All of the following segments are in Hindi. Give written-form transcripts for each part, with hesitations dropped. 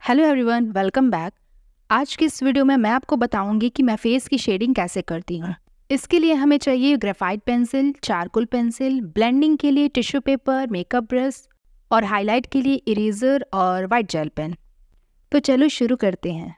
Hello everyone, welcome back. आज की इस वीडियो में मैं आपको बताऊंगी कि मैं फेस की शेडिंग कैसे करती हूँ। इसके लिए हमें चाहिए graphite pencil, charcoal pencil, blending के लिए टिश्यू पेपर, मेकअप ब्रश और हाईलाइट के लिए इरेजर और वाइट जेल पेन। तो चलो शुरू करते हैं।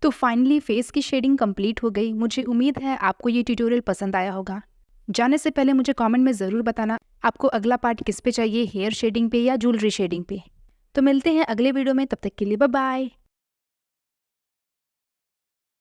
तो फाइनली फेस की शेडिंग कंप्लीट हो गई। मुझे उम्मीद है आपको ये ट्यूटोरियल पसंद आया होगा। जाने से पहले मुझे कमेंट में ज़रूर बताना आपको अगला पार्ट किस पे चाहिए, हेयर शेडिंग पे या ज्वेलरी शेडिंग पे। तो मिलते हैं अगले वीडियो में, तब तक के लिए बाय बाय।